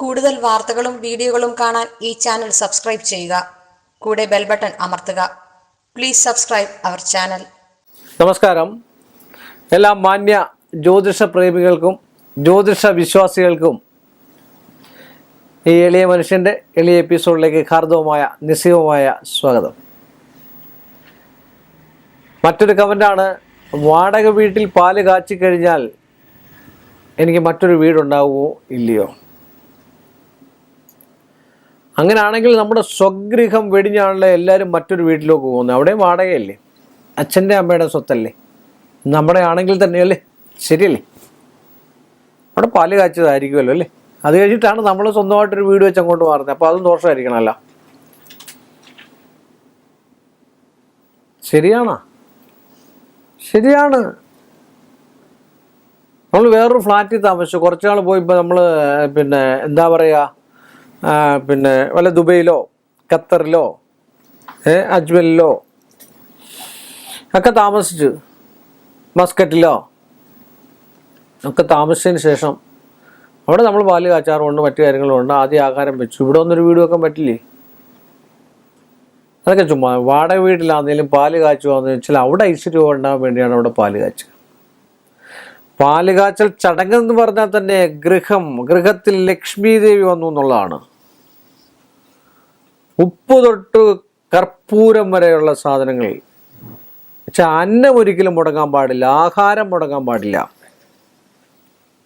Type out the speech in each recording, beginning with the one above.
കൂടുതൽ വാർത്തകളും വീഡിയോകളും കാണാൻ ഈ ചാനൽ സബ്സ്ക്രൈബ് ചെയ്യുക. കൂടെ ബെൽ ബട്ടൺ അമർത്തുക. Please subscribe our channel. നമസ്കാരം. എല്ലാ മാന്യ ജ്യോതിഷ പ്രേമികൾക്കും ജ്യോതിഷ വിശ്വാസികൾക്കും ഈ എളിയ മനുഷ്യൻ്റെ എളിയ എപ്പിസോഡിലേക്ക് ഹാർദവമായ നിസ്സീമമായ സ്വാഗതം. മറ്റൊരു കമൻ്റാണ്, വാടക വീട്ടിൽ പാല് കാച്ചി കഴിഞ്ഞാൽ എനിക്ക് മറ്റൊരു വീടുണ്ടാവുമോ ഇല്ലയോ? അങ്ങനെയാണെങ്കിൽ നമ്മുടെ സ്വഗൃഹം വെടിഞ്ഞാണല്ലോ എല്ലാവരും മറ്റൊരു വീട്ടിലേക്ക് പോകുന്നത്. അവിടെയും വാടകയല്ലേ, അച്ഛൻ്റെ അമ്മയുടെ സ്വത്തല്ലേ, നമ്മുടെ ആണെങ്കിൽ തന്നെയല്ലേ, ശരിയല്ലേ? അവിടെ പാല് കാച്ചതായിരിക്കുമല്ലോ അല്ലേ. അത് കഴിഞ്ഞിട്ടാണ് നമ്മൾ സ്വന്തമായിട്ടൊരു വീട് വെച്ച് അങ്ങോട്ട് മാറുന്നത്. അപ്പോൾ അതും ദോഷമായിരിക്കണമല്ലോ. ശരിയാണ്. നമ്മൾ വേറൊരു ഫ്ലാറ്റിൽ താമസിച്ചു കുറച്ച് നാൾ പോയിപ്പോൾ നമ്മൾ എന്താ പറയുക, വല്ല ദുബൈയിലോ ഖത്തറിലോ അജ്മലിലോ ഒക്കെ താമസിച്ച്, മസ്കറ്റിലോ ഒക്കെ താമസിച്ചതിന് ശേഷം അവിടെ നമ്മൾ പാല് കാച്ചാറുമുണ്ട്, മറ്റു കാര്യങ്ങളുമുണ്ട്. ആദ്യം ആഹാരം വെച്ചു. ഇവിടെ ഒന്നൊരു വീട് വെക്കാൻ പറ്റില്ലേ? അതൊക്കെ ചുമ്മാ. വാടക വീട്ടിലാണെങ്കിലും പാല് കാച്ചുവാന്ന് വെച്ചാൽ അവിടെ ഐശ്വര്യം ഉണ്ടാകാൻ വേണ്ടിയാണ് അവിടെ പാല് കാച്ചുക. പാല് കാച്ചൽ ചടങ്ങെന്ന് പറഞ്ഞാൽ തന്നെ ഗൃഹത്തിൽ ലക്ഷ്മി ദേവി വന്നു എന്നുള്ളതാണ്. ഉപ്പ് തൊട്ട് കർപ്പൂരം വരെയുള്ള സാധനങ്ങൾ പക്ഷെ അന്നം ഒരിക്കലും മുടങ്ങാൻ പാടില്ല, ആഹാരം മുടങ്ങാൻ പാടില്ല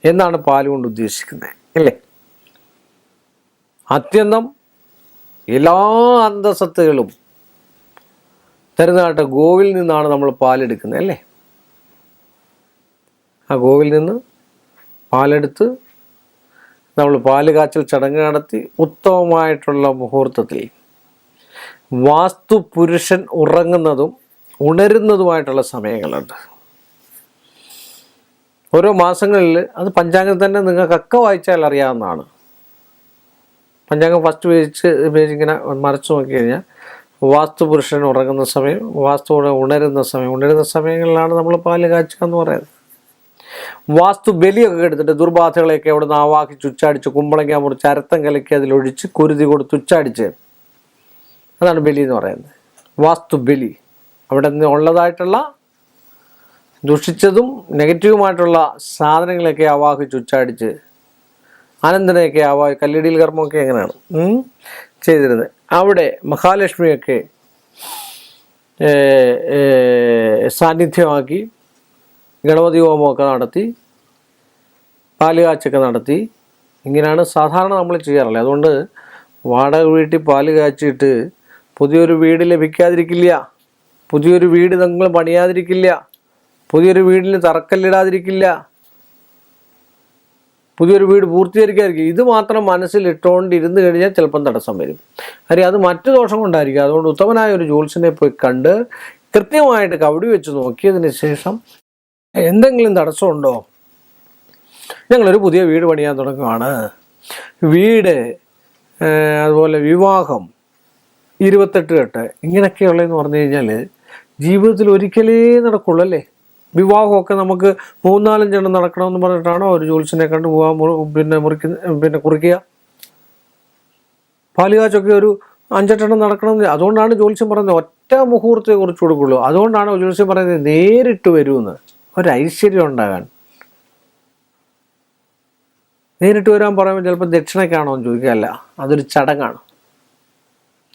എന്നാണ് പാല് കൊണ്ട് ഉദ്ദേശിക്കുന്നത്, അല്ലേ? അത്യന്തം എല്ലാ അന്തസത്തകളും തരുന്നതായിട്ട് ഗോവിൽ നിന്നാണ് നമ്മൾ പാലെടുക്കുന്നത്, അല്ലേ? ആ ഗോവിൽ നിന്ന് പാലെടുത്ത് നമ്മൾ പാല് കാച്ചൽ ചടങ്ങ് നടത്തി ഉത്തമമായിട്ടുള്ള മുഹൂർത്തത്തിൽ വാസ്തു പുരുഷൻ ഉറങ്ങുന്നതും ഉണരുന്നതുമായിട്ടുള്ള സമയങ്ങളുണ്ട്. ഓരോ മാസങ്ങളിൽ അത് പഞ്ചാംഗം തന്നെ നിങ്ങൾക്കൊക്കെ വായിച്ചാൽ അറിയാവുന്നതാണ്. പഞ്ചാംഗം ഫസ്റ്റ് പേജ് ഇങ്ങനെ മറച്ചു നോക്കി കഴിഞ്ഞാൽ വാസ്തു പുരുഷൻ ഉറങ്ങുന്ന സമയം, വാസ്തു ഉണരുന്ന സമയങ്ങളിലാണ് നമ്മൾ പാല് കാച്ചുക എന്ന് പറയുന്നത്. വാസ്തു ബലിയൊക്കെ എടുത്തിട്ട് ദുർബാധകളെയൊക്കെ അവിടെ നിന്ന് ആവാഹിച്ച് ഉച്ചാടിച്ച്, കുമ്പളങ്ങ മുറിച്ച് അരത്തം കലക്കി അതിലൊഴിച്ച് കുരുതി കൊടുത്ത് ഉച്ചാടിച്ച്, അതാണ് ബലി എന്ന് പറയുന്നത്. വാസ്തു ബലി അവിടെ നിന്ന് ഉള്ളതായിട്ടുള്ള ദുഷിച്ചതും നെഗറ്റീവുമായിട്ടുള്ള സാധനങ്ങളൊക്കെ ആവാഹിച്ച് ഉച്ചാടിച്ച്, അനന്തനെയൊക്കെ കല്ലിടിയിൽ കർമ്മമൊക്കെ എങ്ങനെയാണ് ചെയ്തിരുന്നത്. അവിടെ മഹാലക്ഷ്മിയൊക്കെ സാന്നിധ്യമാക്കി ഗണപതി ഹോമമൊക്കെ നടത്തി പാല് കാച്ചൊക്കെ നടത്തി, ഇങ്ങനെയാണ് സാധാരണ നമ്മൾ ചെയ്യാറുള്ളത്. അതുകൊണ്ട് വാടക വീട്ടിൽ പാല് കാച്ചിട്ട് പുതിയൊരു വീട് ലഭിക്കാതിരിക്കില്ല, പുതിയൊരു വീട് നിങ്ങൾ പണിയാതിരിക്കില്ല, പുതിയൊരു വീടിന് തറക്കല്ലിടാതിരിക്കില്ല, പുതിയൊരു വീട് പൂർത്തീകരിക്കാതിരിക്കും. ഇത് മാത്രം മനസ്സിലിട്ടുകൊണ്ടിരുന്ന് കഴിഞ്ഞാൽ ചിലപ്പം തടസ്സം വരും. കാര്യം അത് മറ്റു ദോഷം കൊണ്ടായിരിക്കും. അതുകൊണ്ട് ഉത്തമനായ ഒരു ജ്യോത്സ്യനെ പോയി കണ്ട് കൃത്യമായിട്ട് കവടി വെച്ച് നോക്കിയതിന് ശേഷം എന്തെങ്കിലും തടസ്സമുണ്ടോ, ഞങ്ങളൊരു പുതിയ വീട് പണിയാൻ തുടങ്ങുകയാണ്, വീട് അതുപോലെ വിവാഹം 28 കെട്ട് ഇങ്ങനെയൊക്കെയുള്ളതെന്ന് പറഞ്ഞു കഴിഞ്ഞാൽ ജീവിതത്തിൽ ഒരിക്കലേ നടക്കുള്ളൂ, അല്ലേ? വിവാഹമൊക്കെ നമുക്ക് 3-4 എണ്ണം നടക്കണമെന്ന് പറഞ്ഞിട്ടാണോ ഒരു ജ്യോത്സ്യനെ കണ്ട് കുറിക്കുക? പാലുകാച്ചൊക്കെ ഒരു 5-8 എണ്ണം നടക്കണമെന്ന്. അതുകൊണ്ടാണ് ജ്യോത്സ്യം പറയുന്നത് ഒറ്റ മുഹൂർത്തത്തെ കുറിച്ച് കൊടുക്കുള്ളൂ. അതുകൊണ്ടാണ് ജ്യോത്സ്യം പറയുന്നത് നേരിട്ട് വരുമെന്ന്, ഒരു ഐശ്വര്യം ഉണ്ടാകാൻ. നേരിട്ട് വരാൻ പറയുമ്പോൾ ചിലപ്പോൾ ദക്ഷിണയ്ക്കാണോ എന്ന് ചോദിക്കുകയല്ല, അതൊരു ചടങ്ങാണ്.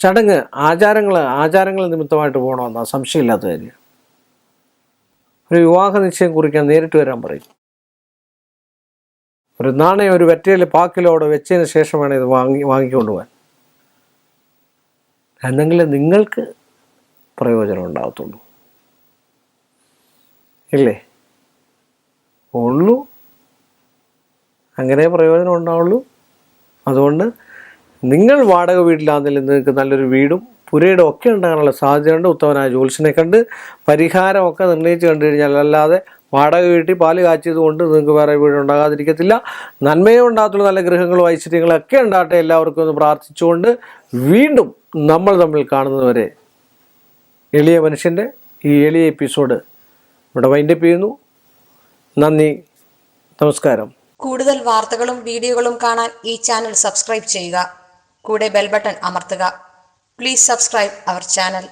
ചടങ്ങ് ആചാരങ്ങൾ നിമിത്തമായിട്ട് പോകണമെന്നാണ് സംശയമില്ലാത്ത കാര്യം. ഒരു വിവാഹ നിശ്ചയം കുറിക്കാൻ നേരിട്ട് വരാൻ പറയും. ഒരു നാണയം ഒരു വെറ്റയിൽ പാക്കിലോടെ വെച്ചതിന് ശേഷം വേണം ഇത് വാങ്ങിക്കൊണ്ട് പോകാൻ. എന്നെങ്കിലും നിങ്ങൾക്ക് പ്രയോജനം ഉണ്ടാകത്തുള്ളൂ, ഇല്ലേ? ഉള്ളൂ, അങ്ങനെ പ്രയോജനം ഉണ്ടാവുള്ളൂ. അതുകൊണ്ട് നിങ്ങൾ വാടക വീട്ടിലാണെങ്കിലും നിങ്ങൾക്ക് നല്ലൊരു വീടും പുരയിടം ഒക്കെ ഉണ്ടാകാനുള്ള സാധ്യതയുണ്ട്. ഉത്തമനായ ജ്യോത്സ്യനെ കണ്ട് പരിഹാരമൊക്കെ നിർണ്ണയിച്ച് കണ്ടു കഴിഞ്ഞാൽ, അല്ലാതെ വാടക വീട്ടിൽ പാല് കാച്ചിയത് കൊണ്ട് നിങ്ങൾക്ക് വേറെ വീടുണ്ടാകാതിരിക്കത്തില്ല. നന്മയും ഉണ്ടാകത്തുള്ളൂ, നല്ല ഗൃഹങ്ങളും ഐശ്വര്യങ്ങളൊക്കെ ഉണ്ടാകട്ടെ. എല്ലാവർക്കും ഒന്ന് പ്രാർത്ഥിച്ചുകൊണ്ട് വീണ്ടും നമ്മൾ തമ്മിൽ കാണുന്നതുവരെ എളിയ മനുഷ്യൻ്റെ ഈ എളിയ എപ്പിസോഡ് ഇവിടെ വൈൻഡപ്പ് ചെയ്യുന്നു. നന്ദി, നമസ്കാരം. കൂടുതൽ വാർത്തകളും വീഡിയോകളും കാണാൻ ഈ ചാനൽ സബ്സ്ക്രൈബ് ചെയ്യുക. കൂടെ ബെൽ ബട്ടൺ അമർത്തുക. Please subscribe our channel.